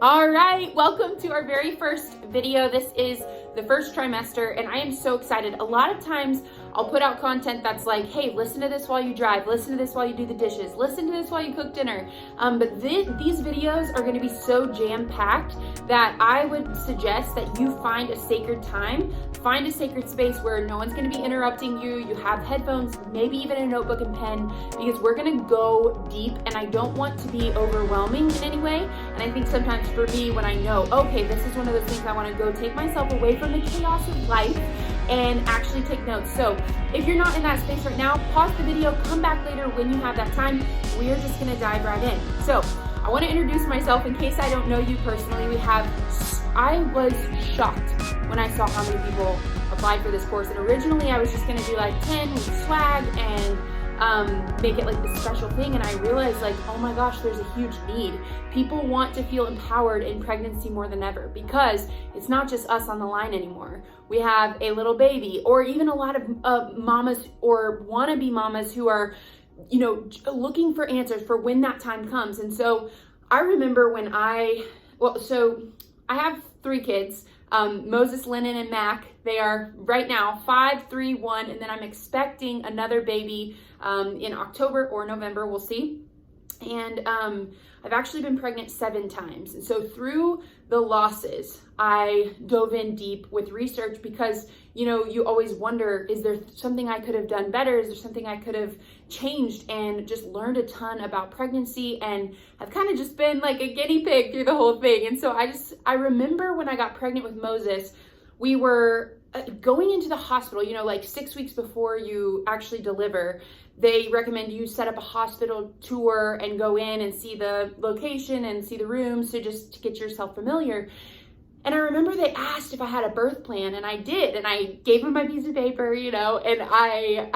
All right, welcome to our very first video. This is the first trimester and I am so excited. A lot of times I'll put out content that's like, hey, listen to this while you drive, listen to this while you do the dishes, listen to this while you cook dinner. But these videos are gonna be so jam-packed that I would suggest that you find a sacred time, find a sacred space where no one's gonna be interrupting you, you have headphones, maybe even a notebook and pen, because we're gonna go deep and I don't want to be overwhelming in any way. And I think sometimes for me, when I know, okay, this is one of those things I wanna go take myself away from the chaos of life and actually take notes. So if you're not in that space right now, pause the video, come back later when you have that time. We are just gonna dive right in. So I wanna introduce myself in case I don't know you personally. I was shocked when I saw how many people applied for this course. And originally I was just gonna do like 10 with swag and make it like this special thing. And I realized like, oh my gosh, there's a huge need. People want to feel empowered in pregnancy more than ever because it's not just us on the line anymore. We have a little baby, or even a lot of mamas or wannabe mamas who are, you know, looking for answers for when that time comes. And so I remember when so I have 3 kids, Moses, Lennon, and Mac. They are right now 5, 3, 1, and then I'm expecting another baby in October or November, we'll see. And I've actually been pregnant 7 times. And so through the losses, I dove in deep with research because, you know, you always wonder, is there something I could have done better? Is there something I could have changed? And just learned a ton about pregnancy, and I've kind of just been like a guinea pig through the whole thing. And so I remember when I got pregnant with Moses, we were going into the hospital, you know, like 6 weeks before you actually deliver. They recommend you set up a hospital tour and go in and see the location and see the rooms, so just to get yourself familiar. And I remember they asked if I had a birth plan, and I did, and I gave them my piece of paper, you know, and I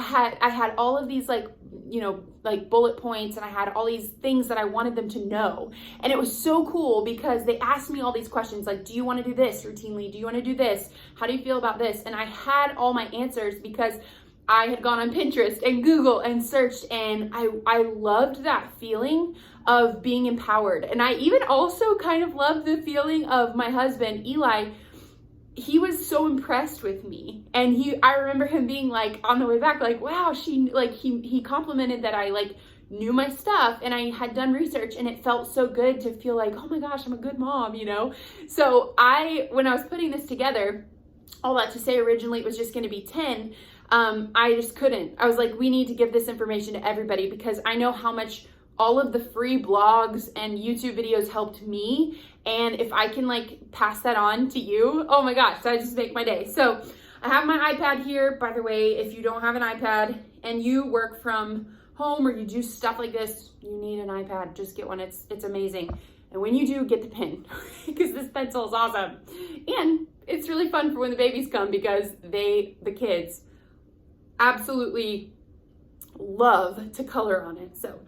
had all of these like, you know, like bullet points, and I had all these things that I wanted them to know. And it was so cool because they asked me all these questions like, do you want to do this routinely? Do you want to do this? How do you feel about this? And I had all my answers because I had gone on Pinterest and Google and searched, and I loved that feeling of being empowered. And I even also kind of loved the feeling of my husband, Eli. He was so impressed with me. And I remember him being like on the way back, like, wow, he complimented that I like knew my stuff and I had done research, and it felt so good to feel like, oh my gosh, I'm a good mom, you know? So when I was putting this together, all that to say, originally it was just gonna be 10. I just couldn't. I was like, we need to give this information to everybody because I know how much all of the free blogs and YouTube videos helped me. And if I can like pass that on to you, oh my gosh, that just make my day. So I have my iPad here. By the way, if you don't have an iPad and you work from home or you do stuff like this, you need an iPad. Just get one. It's amazing. And when you do, get the pen because this pencil is awesome. And it's really fun for when the babies come because the kids absolutely love to color on it. So,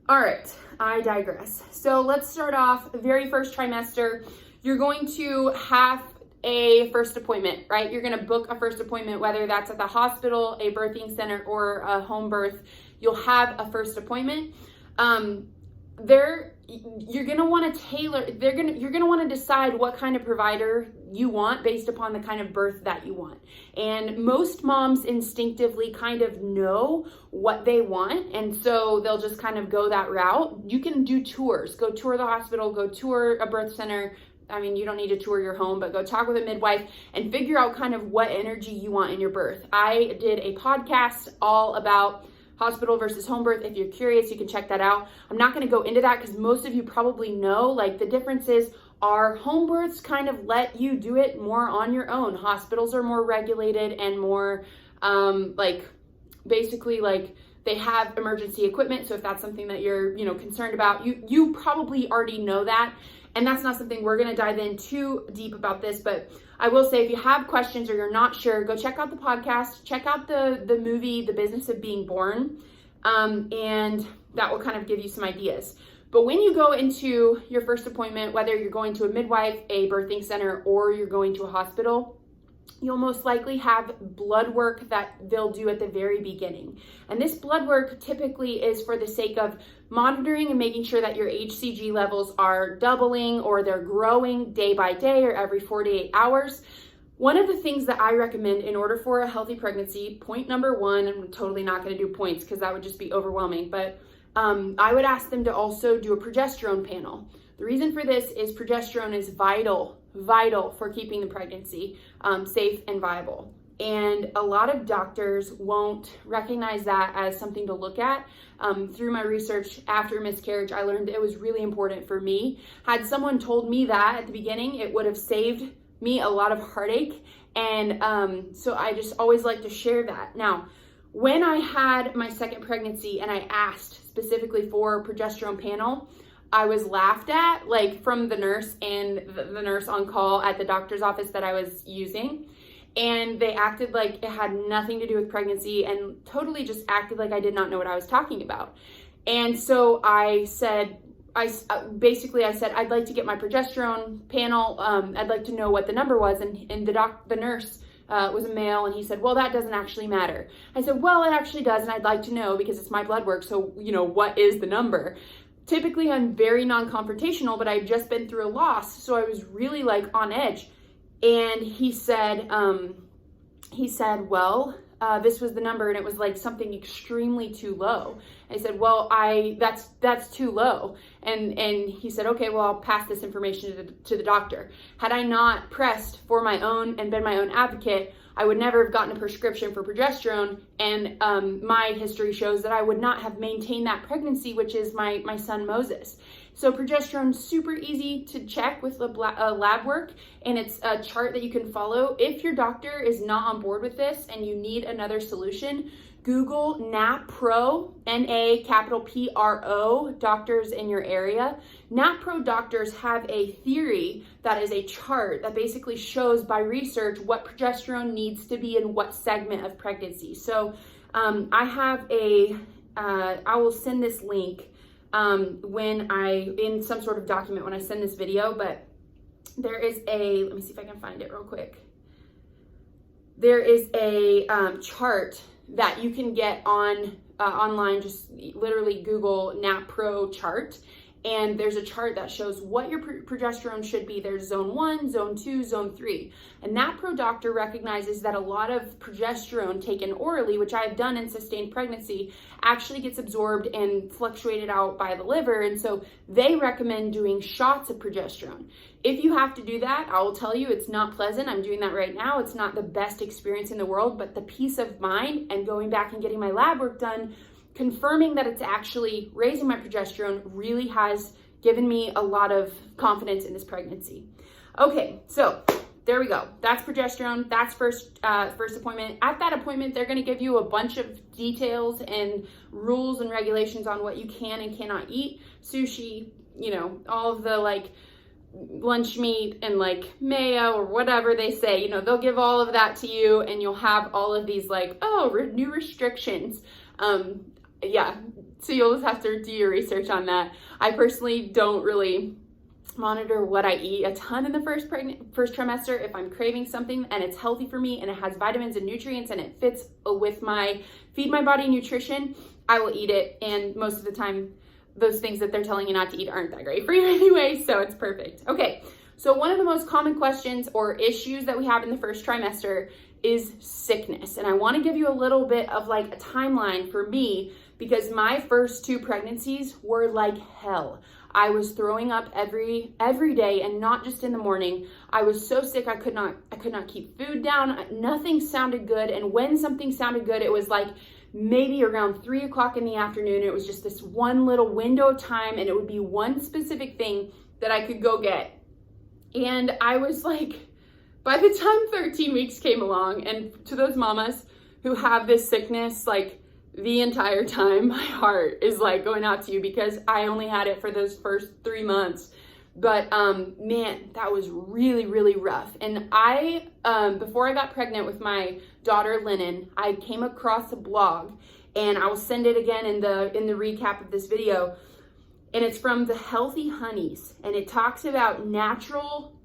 all right, I digress. So let's start off very first trimester. You're going to have a first appointment, right? You're going to book a first appointment, whether that's at the hospital, a birthing center, or a home birth. You'll have a first appointment. You're going to want to you're going to want to decide what kind of provider you want based upon the kind of birth that you want. And most moms instinctively kind of know what they want. And so they'll just kind of go that route. You can do tours, go tour the hospital, go tour a birth center. I mean, you don't need to tour your home, but go talk with a midwife and figure out kind of what energy you want in your birth. I did a podcast all about hospital versus home birth. If you're curious, you can check that out. I'm not going to go into that because most of you probably know, like, the differences are home births kind of let you do it more on your own. Hospitals are more regulated and more basically they have emergency equipment. So if that's something that you're, you know, concerned about, you probably already know that. And that's not something we're going to dive in too deep about this, but I will say if you have questions or you're not sure, go check out the podcast, check out the movie, The Business of Being Born, and that will kind of give you some ideas. But when you go into your first appointment, whether you're going to a midwife, a birthing center, or you're going to a hospital, you'll most likely have blood work that they'll do at the very beginning. And this blood work typically is for the sake of monitoring and making sure that your HCG levels are doubling or they're growing day by day or every 48 hours. One of the things that I recommend in order for a healthy pregnancy, point number one, I'm totally not going to do points because that would just be overwhelming, but I would ask them to also do a progesterone panel. The reason for this is progesterone is vital for keeping the pregnancy safe and viable. And a lot of doctors won't recognize that as something to look at. Through my research after miscarriage, I learned it was really important for me. Had someone told me that at the beginning, it would have saved me a lot of heartache. And so I just always like to share that. Now, when I had my second pregnancy and I asked specifically for a progesterone panel, I was laughed at, like from the nurse and the nurse on call at the doctor's office that I was using. And they acted like it had nothing to do with pregnancy and totally just acted like I did not know what I was talking about. And so I said, basically I said, I'd like to get my progesterone panel. I'd like to know what the number was. And the nurse was a male, and he said, well, that doesn't actually matter. I said, well, it actually does, and I'd like to know because it's my blood work. So, you know, what is the number? Typically, I'm very non-confrontational, but I'd just been through a loss, so I was really like on edge. And he said, well, this was the number, and it was like something extremely too low. I said, well, that's too low. And he said, okay, well, I'll pass this information to the doctor. Had I not pressed for my own and been my own advocate, I would never have gotten a prescription for progesterone, and my history shows that I would not have maintained that pregnancy, which is my son Moses. So progesterone is super easy to check with lab work, and it's a chart that you can follow. If your doctor is not on board with this and you need another solution, Google NAPRO, NAPRO, doctors in your area. NAPRO doctors have a theory that is a chart that basically shows by research what progesterone needs to be in what segment of pregnancy. So I have I will send this link in some sort of document when I send this video, but there is let me see if I can find it real quick. There is a chart that you can get online. Just literally Google NAPRO chart, and there's a chart that shows what your progesterone should be. There's zone 1, zone 2, zone 3. And NAPRO doctor recognizes that a lot of progesterone taken orally, which I've done in sustained pregnancy, actually gets absorbed and fluctuated out by the liver. And so they recommend doing shots of progesterone. If you have to do that, I will tell you it's not pleasant. I'm doing that right now. It's not the best experience in the world, but the peace of mind and going back and getting my lab work done, confirming that it's actually raising my progesterone, really has given me a lot of confidence in this pregnancy. Okay, so there we go. That's progesterone. That's first appointment. At that appointment, they're going to give you a bunch of details and rules and regulations on what you can and cannot eat. Sushi, you know, all of the like lunch meat and like mayo or whatever they say, you know, they'll give all of that to you, and you'll have all of these like, new restrictions. Yeah, so you'll just have to do your research on that. I personally don't really monitor what I eat a ton in the first trimester. If I'm craving something and it's healthy for me and it has vitamins and nutrients and it fits with my Feed My Body nutrition, I will eat it. And most of the time, those things that they're telling you not to eat aren't that great for you anyway, so it's perfect. Okay, so one of the most common questions or issues that we have in the first trimester is sickness. And I want to give you a little bit of like a timeline for me, because my first 2 pregnancies were like hell. I was throwing up every day, and not just in the morning. I was so sick I could not keep food down. Nothing sounded good, and when something sounded good, it was like maybe around 3 o'clock in the afternoon. It was just this one little window of time, and it would be one specific thing that I could go get. And I was like, by the time 13 weeks came along, and to those mamas who have this sickness, like the entire time, my heart is like going out to you, because I only had it for those first 3 months. But man, that was really, really rough. And I, before I got pregnant with my daughter Lennon, I came across a blog, and I will send it again in the recap of this video. And it's from the Healthy Honeys, and it talks about natural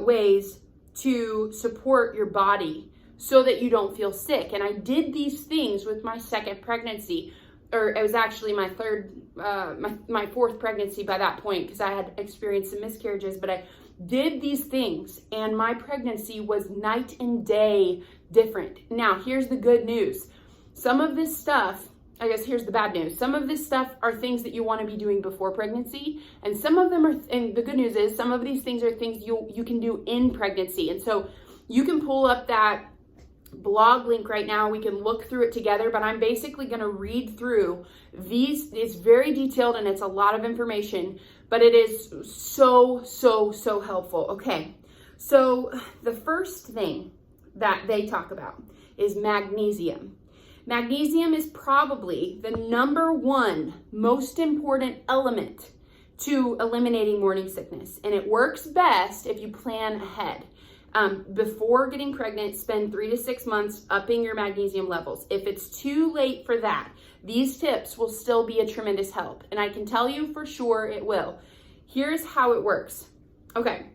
ways to support your body so that you don't feel sick. And I did these things with my second pregnancy, or it was actually my my fourth pregnancy by that point, because I had experienced some miscarriages, but I did these things and my pregnancy was night and day different. Now, here's the good news. Some of this stuff, I guess here's the bad news. Some of this stuff are things that you want to be doing before pregnancy, and some of them are, and the good news is some of these things are things you can do in pregnancy. And so you can pull up that blog link right now. We can look through it together, but I'm basically going to read through these. It's very detailed and it's a lot of information, but it is so helpful. Okay, so the first thing that they talk about is magnesium. Magnesium is probably the number one most important element to eliminating morning sickness, and it works best if you plan ahead. Before getting pregnant, spend 3 to 6 months upping your magnesium levels. If it's too late for that, these tips will still be a tremendous help, and I can tell you for sure it will. Here's how it works. Okay,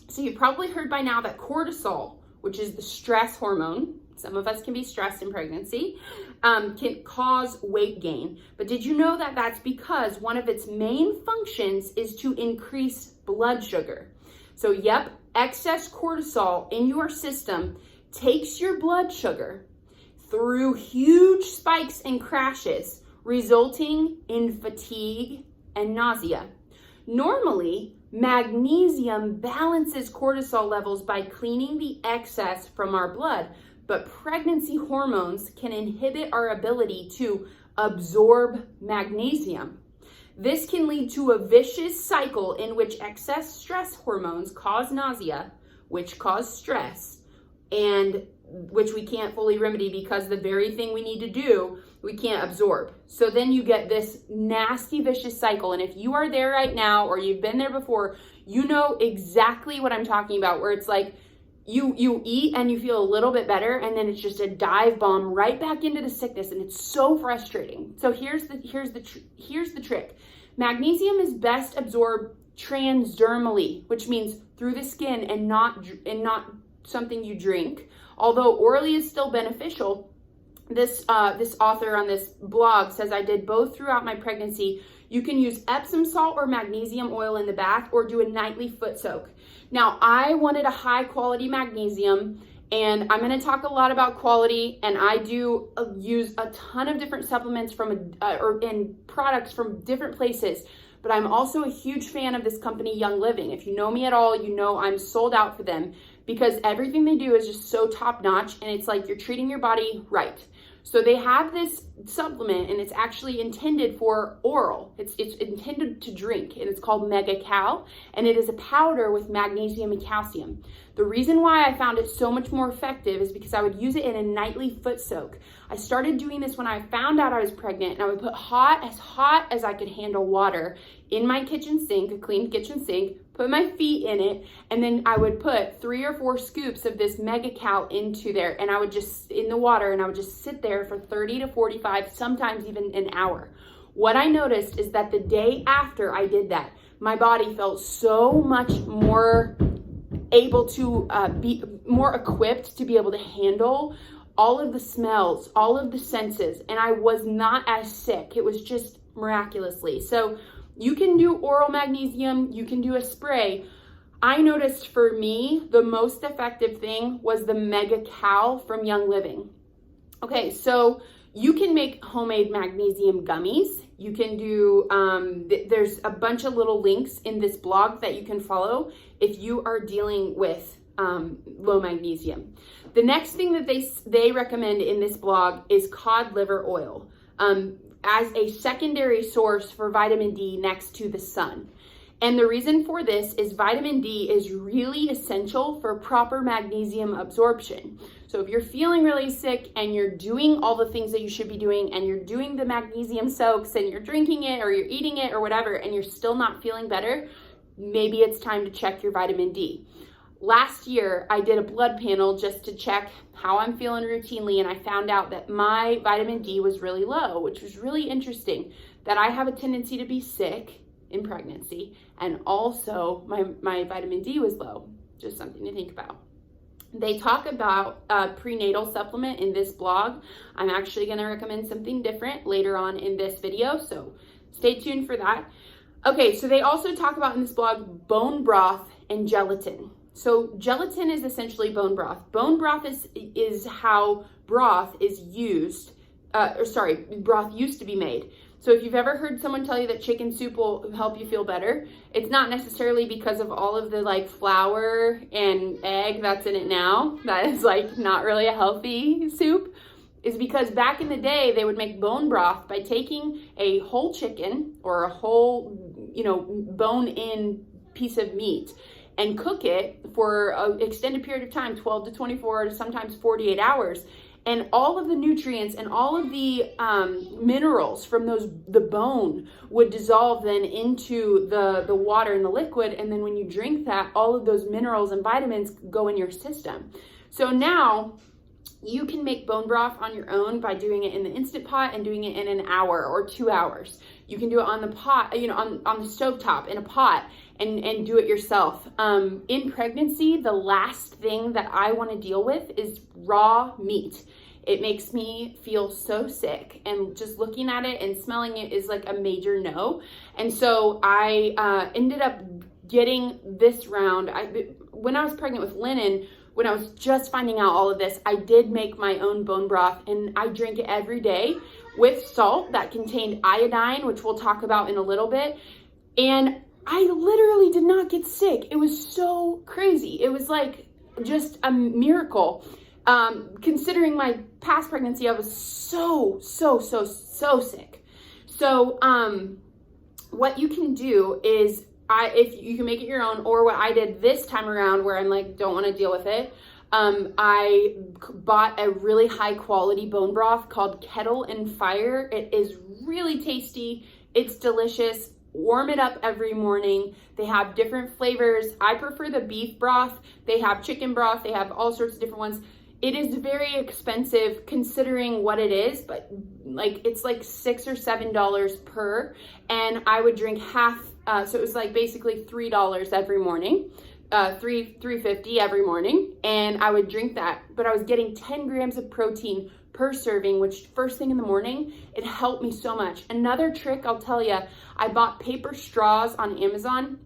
so you've probably heard by now that cortisol, which is the stress hormone, some of us can be stressed in pregnancy, can cause weight gain. But did you know that that's because one of its main functions is to increase blood sugar? So yep, excess cortisol in your system takes your blood sugar through huge spikes and crashes, resulting in fatigue and nausea. Normally, magnesium balances cortisol levels by cleaning the excess from our blood, but pregnancy hormones can inhibit our ability to absorb magnesium. This can lead to a vicious cycle in which excess stress hormones cause nausea, which cause stress, and which we can't fully remedy because the very thing we need to do, we can't absorb. So then you get this nasty, vicious cycle. And if you are there right now, or you've been there before, you know exactly what I'm talking about, where it's like you eat and you feel a little bit better, and then it's just a dive bomb right back into the sickness, and it's so frustrating. So here's the trick. Magnesium is best absorbed transdermally, which means through the skin and not something you drink. Although orally is still beneficial, this author on this blog says I did both throughout my pregnancy. You can use Epsom salt or magnesium oil in the bath, or do a nightly foot soak. Now, I wanted a high quality magnesium, and I'm going to talk a lot about quality, and I do use a ton of different supplements and products from different places, but I'm also a huge fan of this company, Young Living. If you know me at all, you know I'm sold out for them, because everything they do is just so top notch, and it's like you're treating your body right. So they have this supplement, and it's actually intended for oral. It's intended to drink, and it's called Mega-Cal, and it is a powder with magnesium and calcium. The reason why I found it so much more effective is because I would use it in a nightly foot soak. I started doing this when I found out I was pregnant, and I would put as hot as I could handle water in my kitchen sink, a clean kitchen sink, put my feet in it, and then I would put 3 or 4 scoops of this Mega-Cal into there, and I would just, in the water, and I would just sit there for 30 to 45, sometimes even an hour. What I noticed is that the day after I did that, my body felt so much more able to be more equipped to be able to handle all of the smells, all of the senses, and I was not as sick. It was just miraculously. So you can do oral magnesium, you can do a spray. I noticed for me, the most effective thing was the Mega-Cal from Young Living. Okay, so you can make homemade magnesium gummies. You can do, there's a bunch of little links in this blog that you can follow if you are dealing with low magnesium. The next thing that they recommend in this blog is cod liver oil as a secondary source for vitamin D next to the sun. And the reason for this is vitamin D is really essential for proper magnesium absorption. So if you're feeling really sick and you're doing all the things that you should be doing, and you're doing the magnesium soaks and you're drinking it or you're eating it or whatever, and you're still not feeling better, maybe it's time to check your vitamin D. Last year, I did a blood panel just to check how I'm feeling routinely, and I found out that my vitamin D was really low, which was really interesting, that I have a tendency to be sick in pregnancy, and also my vitamin D was low. Just something to think about. They talk about a prenatal supplement in this blog. I'm actually going to recommend something different later on in this video, so stay tuned for that. Okay, so they also talk about in this blog bone broth and gelatin. So gelatin is essentially bone broth. Bone broth is how broth is used, broth used to be made. So if you've ever heard someone tell you that chicken soup will help you feel better, it's not necessarily because of all of the like flour and egg that's in it now. That is like not really a healthy soup. Is because back in the day, they would make bone broth by taking a whole chicken or a whole, bone-in piece of meat and cook it for an extended period of time, 12 to 24 to sometimes 48 hours. And all of the nutrients and all of the minerals from the bone would dissolve then into the water and the liquid. And then when you drink that, all of those minerals and vitamins go in your system. So now you can make bone broth on your own by doing it in the Instant Pot and doing it in an hour or 2 hours. You can do it on the pot, on the stovetop in a pot and do it yourself. In pregnancy, the last thing that I want to deal with is raw meat. It makes me feel so sick, and just looking at it and smelling it is like a major no. And so I ended up getting this round. When I was pregnant with Lennon, when I was just finding out all of this, I did make my own bone broth, and I drink it every day with salt that contained iodine, which we'll talk about in a little bit. And I literally did not get sick. It was so crazy. It was like just a miracle. Considering my past pregnancy, I was so sick. So what you can do is, if you can make it your own, or what I did this time around where I'm like, don't want to deal with it. I bought a really high quality bone broth called Kettle and Fire. It is really tasty. It's delicious. Warm it up every morning. They have different flavors. I prefer the beef broth. They have chicken broth. They have all sorts of different ones. It is very expensive considering what it is, but like it's like $6 or $7 per, and I would drink half. So it was like basically $3 every morning, $3.50 every morning, and I would drink that. But I was getting 10 grams of protein per serving, which first thing in the morning, it helped me so much. Another trick I'll tell you, I bought paper straws on Amazon.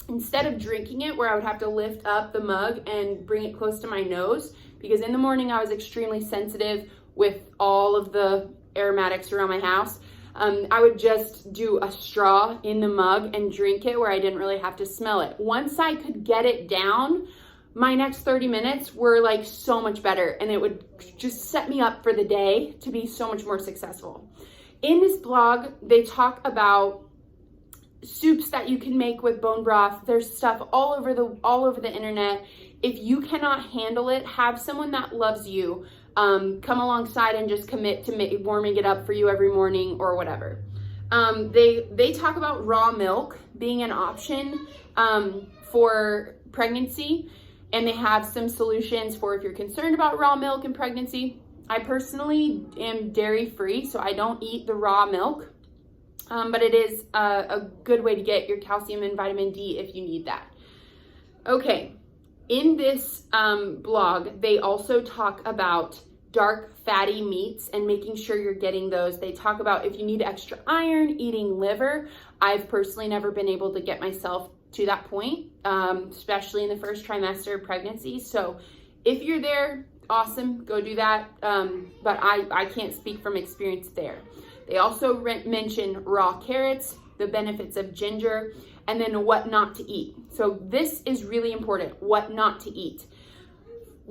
Instead of drinking it where I would have to lift up the mug and bring it close to my nose, because in the morning I was extremely sensitive with all of the aromatics around my house, I would just do a straw in the mug and drink it where I didn't really have to smell it. Once I could get it down, my next 30 minutes were like so much better, and it would just set me up for the day to be so much more successful. In this blog, they talk about soups that you can make with bone broth. There's stuff all over the internet. If you cannot handle it, have someone that loves you come alongside and just commit to warming it up for you every morning or whatever. They talk about raw milk being an option for pregnancy, and they have some solutions for if you're concerned about raw milk in pregnancy. I personally am dairy free, so I don't eat the raw milk, but it is a good way to get your calcium and vitamin D if you need that. Okay, in this blog, they also talk about dark fatty meats and making sure you're getting those. They talk about if you need extra iron, eating liver. I've personally never been able to get myself to that point, especially in the first trimester of pregnancy. So if you're there, awesome, go do that. But I can't speak from experience there. They also mention raw carrots, the benefits of ginger, and then what not to eat. So this is really important, what not to eat.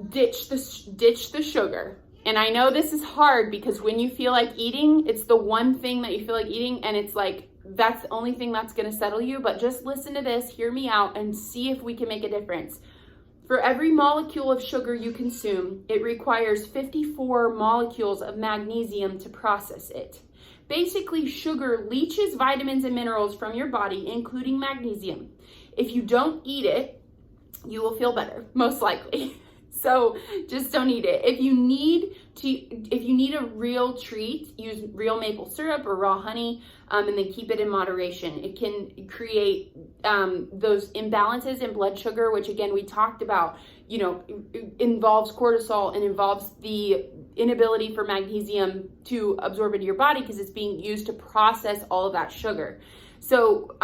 Ditch the sugar. And I know this is hard because when you feel like eating, it's the one thing that you feel like eating, and it's like, that's the only thing that's gonna settle you. But just listen to this, hear me out, and see if we can make a difference. For every molecule of sugar you consume, it requires 54 molecules of magnesium to process it. Basically, sugar leaches vitamins and minerals from your body, including magnesium. If you don't eat it, you will feel better, most likely. So just don't eat it. If you need a real treat, use real maple syrup or raw honey, and then keep it in moderation. It can create those imbalances in blood sugar, which again, we talked about, involves cortisol and involves the inability for magnesium to absorb into your body because it's being used to process all of that sugar. So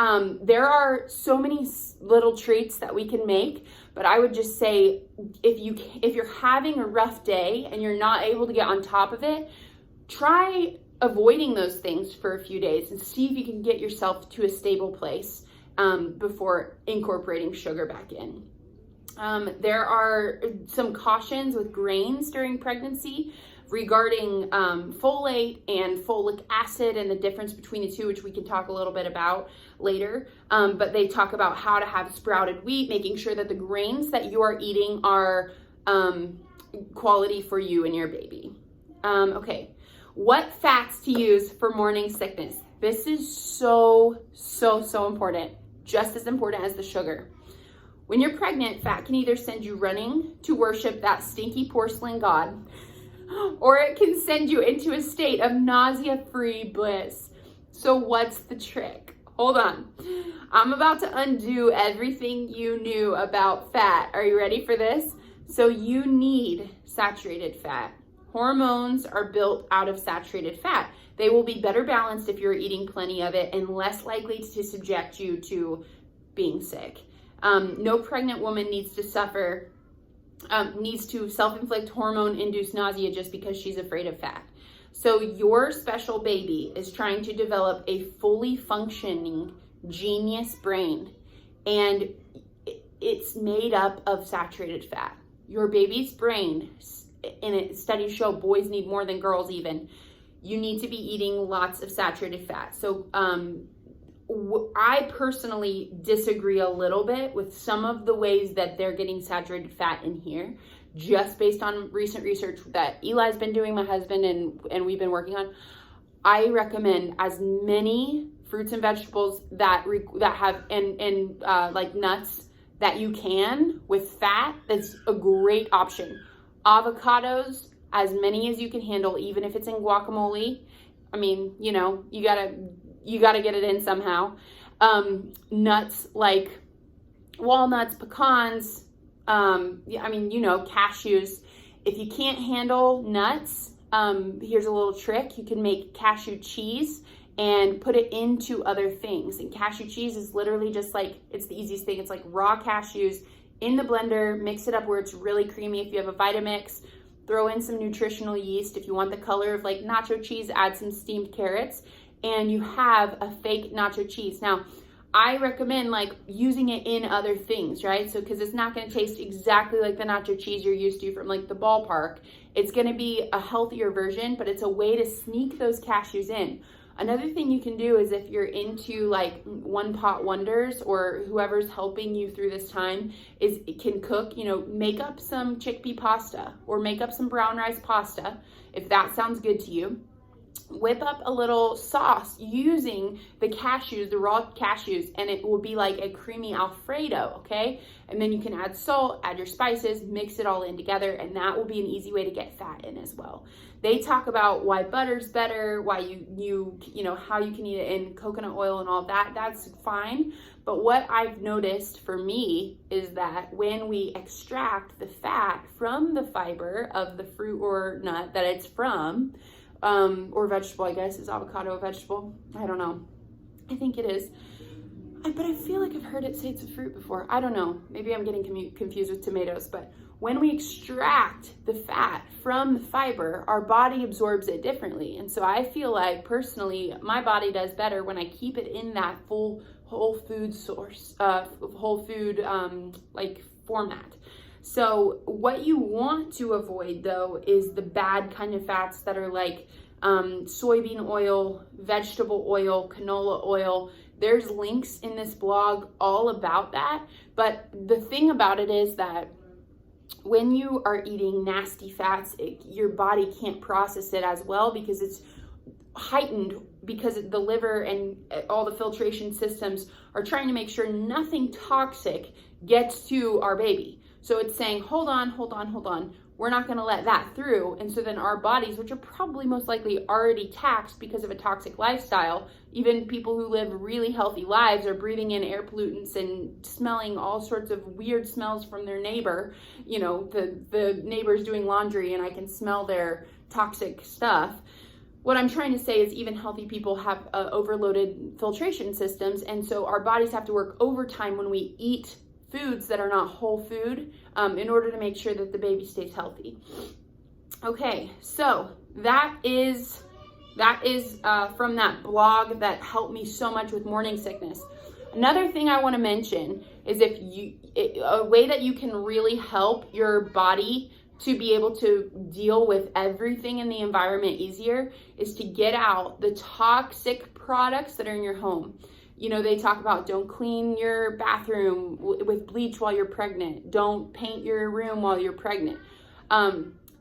there are so many little treats that we can make, but I would just say if you're having a rough day and you're not able to get on top of it, try avoiding those things for a few days and see if you can get yourself to a stable place before incorporating sugar back in. There are some cautions with grains during pregnancy regarding folate and folic acid and the difference between the two, which we can talk a little bit about later. But they talk about how to have sprouted wheat, making sure that the grains that you are eating are quality for you and your baby. Okay, what fats to use for morning sickness? This is so important, just as important as the sugar. When you're pregnant, fat can either send you running to worship that stinky porcelain god, or it can send you into a state of nausea-free bliss. So what's the trick? Hold on. I'm about to undo everything you knew about fat. Are you ready for this? So you need saturated fat. Hormones are built out of saturated fat. They will be better balanced if you're eating plenty of it and less likely to subject you to being sick. No pregnant woman needs to self-inflict hormone-induced nausea just because she's afraid of fat. So your special baby is trying to develop a fully functioning genius brain, and it's made up of saturated fat. Your baby's brain, and studies show boys need more than girls even, you need to be eating lots of saturated fat. So I personally disagree a little bit with some of the ways that they're getting saturated fat in here, just based on recent research that Eli's been doing, my husband, and we've been working on. I recommend as many fruits and vegetables that have like nuts that you can with fat. That's a great option. Avocados, as many as you can handle, even if it's in guacamole. I mean, you gotta get it in somehow. Nuts like walnuts, pecans, cashews. If you can't handle nuts, here's a little trick. You can make cashew cheese and put it into other things. And cashew cheese is literally just like, it's the easiest thing. It's like raw cashews in the blender, mix it up where it's really creamy. If you have a Vitamix, throw in some nutritional yeast. If you want the color of like nacho cheese, add some steamed carrots, and you have a fake nacho cheese. Now, I recommend like using it in other things, right? So, because it's not going to taste exactly like the nacho cheese you're used to from like the ballpark. It's going to be a healthier version, but it's a way to sneak those cashews in. Another thing you can do is if you're into like one pot wonders or whoever's helping you through this time is can cook, make up some chickpea pasta or make up some brown rice pasta if that sounds good to you. Whip up a little sauce using the cashews, the raw cashews, and it will be like a creamy Alfredo, okay? And then you can add salt, add your spices, mix it all in together, and that will be an easy way to get fat in as well. They talk about why butter's better, why you how you can eat it in coconut oil and all that. That's fine. But what I've noticed for me is that when we extract the fat from the fiber of the fruit or nut that it's from, or vegetable, I guess. Is avocado a vegetable? I don't know. I think it is. But I feel like I've heard it say it's a fruit before. I don't know. Maybe I'm getting confused with tomatoes. But when we extract the fat from the fiber, our body absorbs it differently. And so I feel like, personally, my body does better when I keep it in that full whole food source, whole food like format. So what you want to avoid, though, is the bad kind of fats that are like soybean oil, vegetable oil, canola oil. There's links in this blog all about that. But the thing about it is that when you are eating nasty fats, your body can't process it as well because it's heightened, because the liver and all the filtration systems are trying to make sure nothing toxic gets to our baby. So it's saying, hold on, hold on, hold on. We're not going to let that through. And so then our bodies, which are probably most likely already taxed because of a toxic lifestyle, even people who live really healthy lives are breathing in air pollutants and smelling all sorts of weird smells from their neighbor. You know, the neighbor's doing laundry and I can smell their toxic stuff. What I'm trying to say is even healthy people have overloaded filtration systems. And so our bodies have to work overtime when we eat foods that are not whole food in order to make sure that the baby stays healthy. Okay, so that is from that blog that helped me so much with morning sickness. Another thing I want to mention is a way that you can really help your body to be able to deal with everything in the environment easier is to get out the toxic products that are in your home. You know, they talk about don't clean your bathroom with bleach while you're pregnant. Don't paint your room while you're pregnant.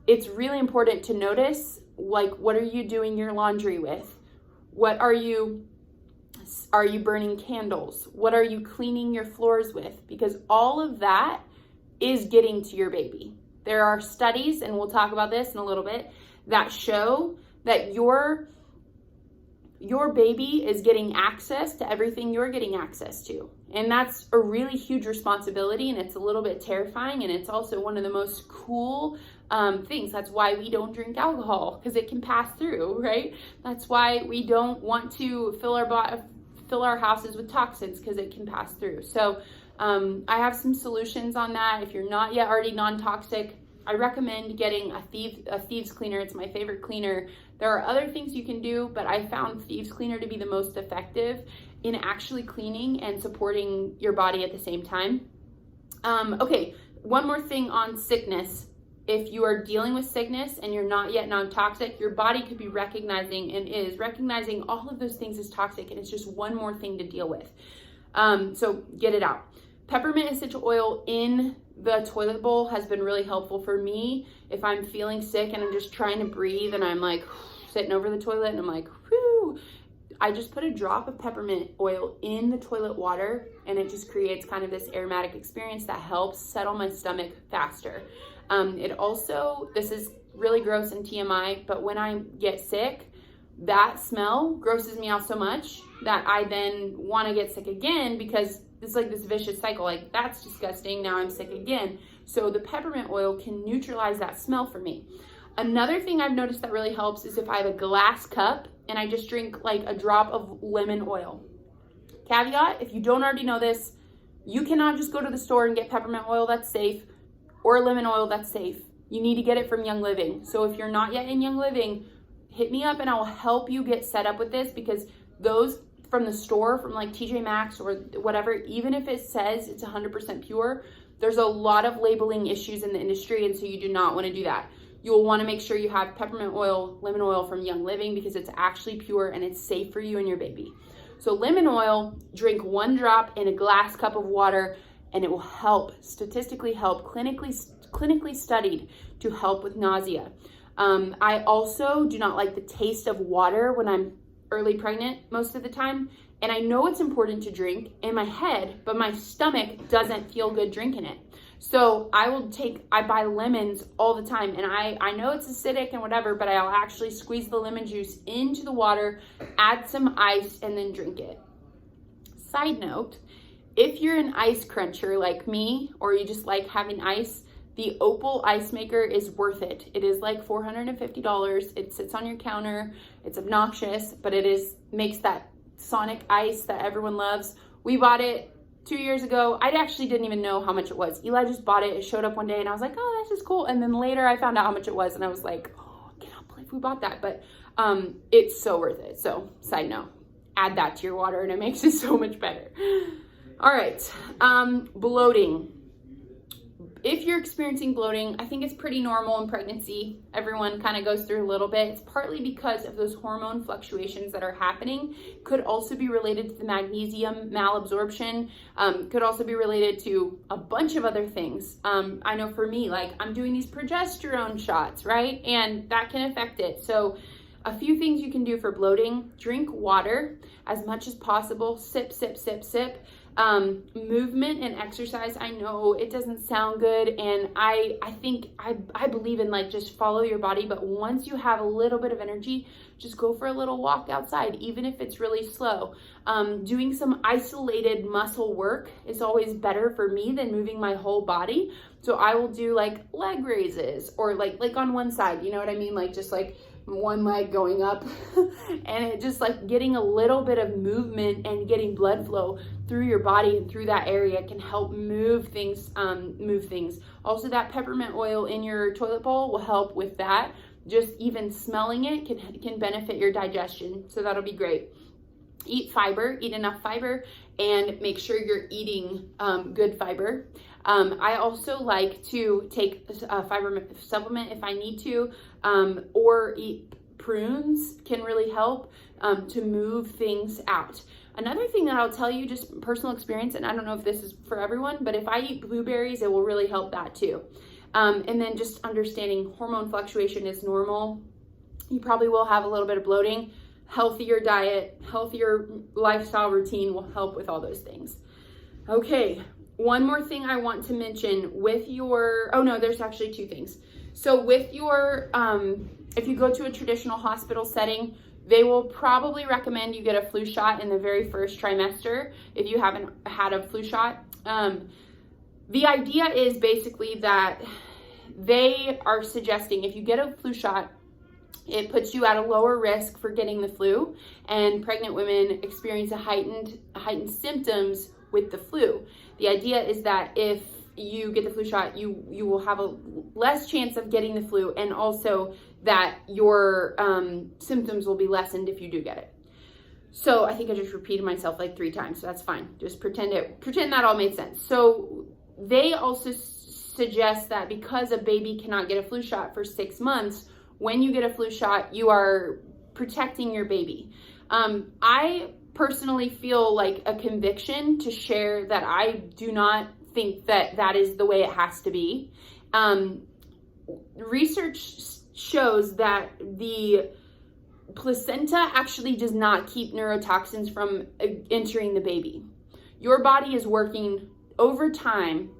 It's really important to notice, like, what are you doing your laundry with? What are you burning candles? What are you cleaning your floors with? Because all of that is getting to your baby. There are studies, and we'll talk about this in a little bit, that show that your baby is getting access to everything you're getting access to. And that's a really huge responsibility, and it's a little bit terrifying, and it's also one of the most cool things. That's why we don't drink alcohol, because it can pass through, right? That's why we don't want to fill our houses with toxins, because it can pass through. So I have some solutions on that. If you're not yet already non-toxic, I recommend getting a Thieves Cleaner. It's my favorite cleaner. There are other things you can do, but I found Thieves Cleaner to be the most effective in actually cleaning and supporting your body at the same time. Okay, one more thing on sickness. If you are dealing with sickness and you're not yet non-toxic, your body could be recognizing and is recognizing all of those things as toxic, and it's just one more thing to deal with. So get it out. Peppermint essential oil in the toilet bowl has been really helpful for me. If I'm feeling sick and I'm just trying to breathe and I'm like sitting over the toilet and I'm like, whoo, I just put a drop of peppermint oil in the toilet water, and it just creates kind of this aromatic experience that helps settle my stomach faster. It also, this is really gross and TMI, but when I get sick, that smell grosses me out so much that I then want to get sick again, because it's like this vicious cycle. Like, that's disgusting. Now I'm sick again. So the peppermint oil can neutralize that smell for me. Another thing I've noticed that really helps is if I have a glass cup and I just drink like a drop of lemon oil. Caveat, if you don't already know this, you cannot just go to the store and get peppermint oil that's safe, or lemon oil that's safe. You need to get it from Young Living. So if you're not yet in Young Living, hit me up and I will help you get set up with this, because those from the store, from like TJ Maxx or whatever, even if it says it's 100% pure, there's a lot of labeling issues in the industry, and so you do not want to do that. You'll want to make sure you have peppermint oil, lemon oil from Young Living, because it's actually pure and it's safe for you and your baby. So lemon oil, drink 1 drop in a glass cup of water, and it will help, statistically help, clinically studied to help with nausea. I also do not like the taste of water when I'm early pregnant most of the time, and I know it's important to drink in my head, but my stomach doesn't feel good drinking it. So I buy lemons all the time, and I know it's acidic and whatever, but I'll actually squeeze the lemon juice into the water, add some ice, and then drink it. Side note, if you're an ice cruncher like me, or you just like having ice, the Opal ice maker is worth it. It is like $450. It sits on your counter. It's obnoxious, but makes that Sonic ice that everyone loves. We bought it 2 years ago. I actually didn't even know how much it was. Eli just bought it. It showed up one day and I was like, oh, this is cool. And then later I found out how much it was and I was like, oh, I cannot believe we bought that. But it's so worth it. So side note, add that to your water and it makes it so much better. All right, bloating. If you're experiencing bloating, I think it's pretty normal in pregnancy. Everyone kind of goes through a little bit. It's partly because of those hormone fluctuations that are happening. Could also be related to the magnesium malabsorption. Could also be related to a bunch of other things. I know for me, like I'm doing these progesterone shots, right? And that can affect it. So a few things you can do for bloating: drink water as much as possible. Sip, sip, sip, sip. Movement and exercise, I know it doesn't sound good, and I think I believe in like just follow your body, but once you have a little bit of energy, just go for a little walk outside, even if it's really slow. Doing some isolated muscle work is always better for me than moving my whole body. So I will do like leg raises, or like on one side, you know what I mean? Like just like one leg going up and it just like getting a little bit of movement and getting blood flow through your body and through that area can help move things. Also, that peppermint oil in your toilet bowl will help with that. Just even smelling it can benefit your digestion, so that'll be great. Eat fiber, eat enough fiber, and make sure you're eating good fiber. I also like to take a fiber supplement if I need to, or eat prunes can really help to move things out. Another thing that I'll tell you, just personal experience, and I don't know if this is for everyone, but if I eat blueberries, it will really help that too. And then just understanding hormone fluctuation is normal. You probably will have a little bit of bloating. Healthier diet, healthier lifestyle routine will help with all those things. Okay, one more thing I want to mention with your, oh no, there's actually two things. So with your, if you go to a traditional hospital setting, they will probably recommend you get a flu shot in the very first trimester if you haven't had a flu shot. The idea is basically that they are suggesting if you get a flu shot, it puts you at a lower risk for getting the flu, and pregnant women experience a heightened symptoms with the flu. The idea is that if you get the flu shot, you will have a less chance of getting the flu, and also that your symptoms will be lessened if you do get it. So I think I just repeated myself like 3 times, so that's fine. Just pretend that all made sense. So they also suggest that because a baby cannot get a flu shot for 6 months, when you get a flu shot, you are protecting your baby. I personally feel like a conviction to share that I do not think that that is the way it has to be. Research shows that the placenta actually does not keep neurotoxins from entering the baby. Your body is working overtime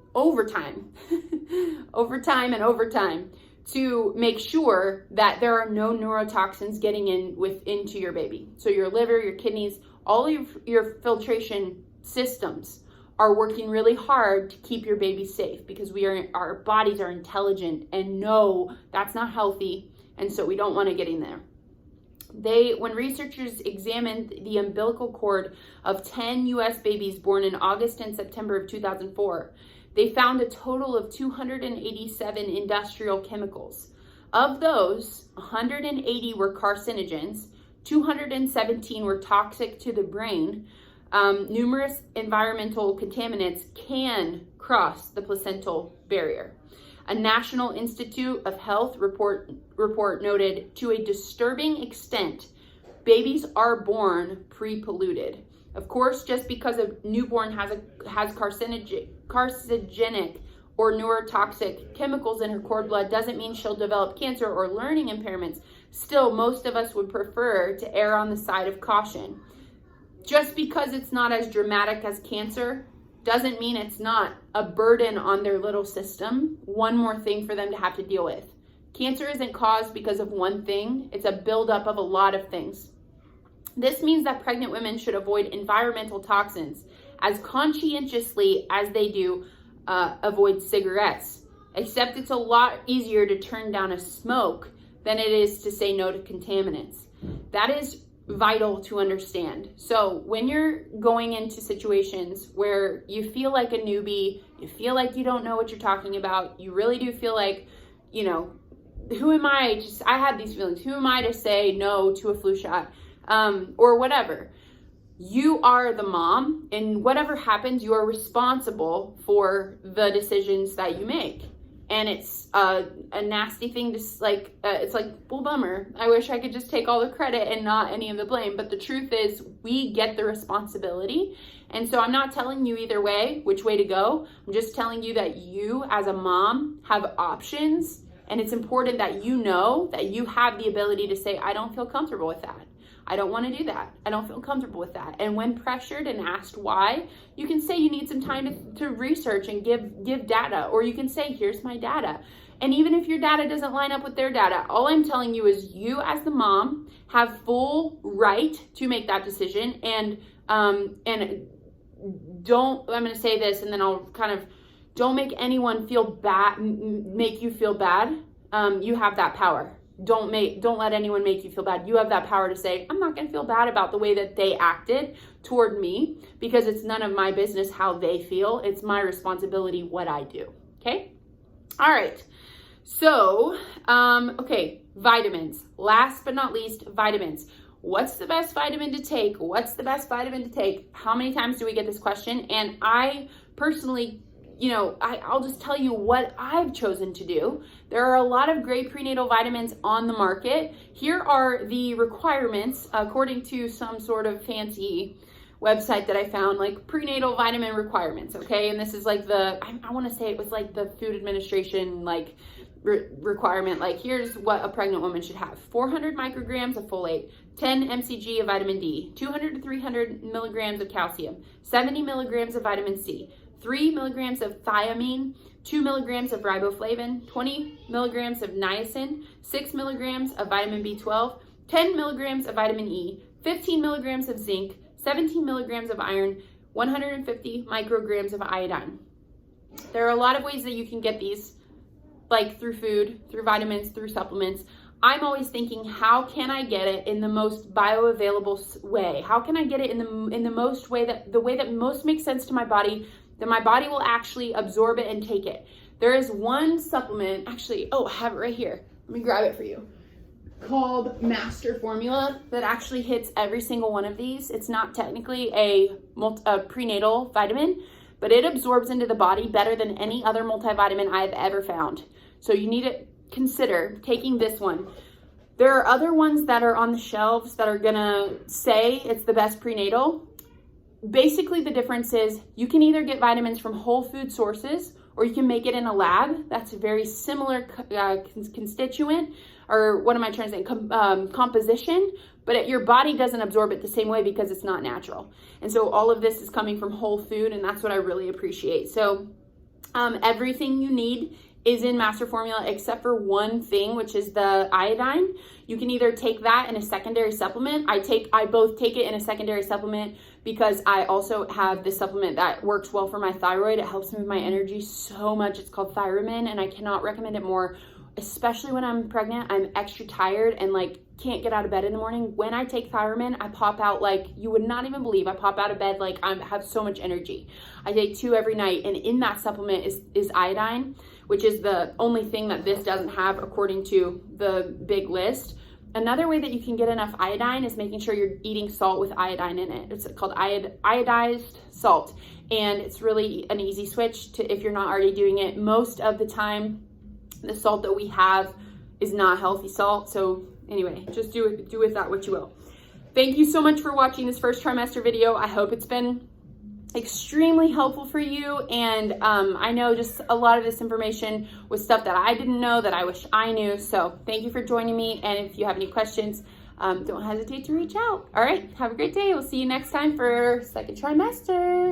to make sure that there are no neurotoxins getting into your baby. So your liver, your kidneys, all of your filtration systems are working really hard to keep your baby safe, because our bodies are intelligent and know that's not healthy, and so we don't want to get in there. When researchers examined the umbilical cord of 10 U.S. babies born in August and September of 2004, they found a total of 287 industrial chemicals. Of those, 180 were carcinogens, 217 were toxic to the brain. Numerous environmental contaminants can cross the placental barrier. A National Institute of Health report noted, to a disturbing extent, babies are born pre-polluted. Of course, just because a newborn has carcinogenic or neurotoxic chemicals in her cord blood doesn't mean she'll develop cancer or learning impairments. Still, most of us would prefer to err on the side of caution. Just because it's not as dramatic as cancer doesn't mean it's not a burden on their little system, one more thing for them to have to deal with. Cancer isn't caused because of one thing, it's a buildup of a lot of things. This means that pregnant women should avoid environmental toxins as conscientiously as they do avoid cigarettes, except it's a lot easier to turn down a smoke than it is to say no to contaminants. That is vital to understand. So when you're going into situations where you feel like a newbie, you feel like you don't know what you're talking about, you really do feel like, who am I? I had these feelings. Who am I to say no to a flu shot? Or whatever. You are the mom, and whatever happens, you are responsible for the decisions that you make. And it's a nasty thing to it's like, well, bummer. I wish I could just take all the credit and not any of the blame. But the truth is, we get the responsibility. And so I'm not telling you either way, which way to go. I'm just telling you that you as a mom have options. And it's important that you know that you have the ability to say, I don't feel comfortable with that. I don't want to do that. I don't feel comfortable with that. And when pressured and asked why, you can say you need some time to research and give data, or you can say, here's my data. And even if your data doesn't line up with their data, all I'm telling you is you as the mom have full right to make that decision. And don't, I'm going to say this and then I'll kind of, don't make anyone feel bad, make you feel bad. You have that power. Don't let anyone make you feel bad. You have that power to say, I'm not going to feel bad about the way that they acted toward me, because it's none of my business how they feel. It's my responsibility what I do. Okay. All right. So, okay, vitamins. Last but not least, vitamins. What's the best vitamin to take? What's the best vitamin to take? How many times do we get this question? And I personally, I'll just tell you what I've chosen to do. There are a lot of great prenatal vitamins on the market. Here are the requirements according to some sort of fancy website that I found, like prenatal vitamin requirements. Okay. And this is like I want to say it was like the Food Administration, like requirement. Like, here's what a pregnant woman should have: 400 micrograms of folate, 10 mcg of vitamin D, 200 to 300 milligrams of calcium, 70 milligrams of vitamin C, 3 milligrams of thiamine, 2 milligrams of riboflavin, 20 milligrams of niacin, 6 milligrams of vitamin B12, 10 milligrams of vitamin E, 15 milligrams of zinc, 17 milligrams of iron, 150 micrograms of iodine. There are a lot of ways that you can get these, like through food, through vitamins, through supplements. I'm always thinking, how can I get it in the most bioavailable way? How can I get it in the most way the way that most makes sense to my body, that my body will actually absorb it and take it? There is one supplement, actually, I have it right here. Let me grab it for you. Called Master Formula, that actually hits every single one of these. It's not technically a prenatal vitamin, but it absorbs into the body better than any other multivitamin I've ever found. So you need to consider taking this one. There are other ones that are on the shelves that are gonna say it's the best prenatal. Basically, the difference is you can either get vitamins from whole food sources, or you can make it in a lab. That's a very similar constituent, or what am I trying to say, composition, but your body doesn't absorb it the same way because it's not natural. And so all of this is coming from whole food, and that's what I really appreciate. So everything you need is in Master Formula except for one thing, which is the iodine. You can either take that in a secondary supplement. I both take it in a secondary supplement because I also have this supplement that works well for my thyroid. It helps me with my energy so much. It's called Thiamin, and I cannot recommend it more, especially when I'm pregnant. I'm extra tired and can't get out of bed in the morning. When I take Thiamin, I pop out like you would not even believe. I pop out of bed like I have so much energy. I take 2 every night, and in that supplement is iodine, which is the only thing that this doesn't have according to the big list. Another way that you can get enough iodine is making sure you're eating salt with iodine in it. It's called iodized salt, and it's really an easy switch to if you're not already doing it. Most of the time, the salt that we have is not healthy salt. So anyway, just do with that what you will. Thank you so much for watching this first trimester video. I hope it's been extremely helpful for you. And I know just a lot of this information was stuff that I didn't know that I wish I knew. So thank you for joining me. And if you have any questions, don't hesitate to reach out. All right, have a great day. We'll see you next time for second trimester.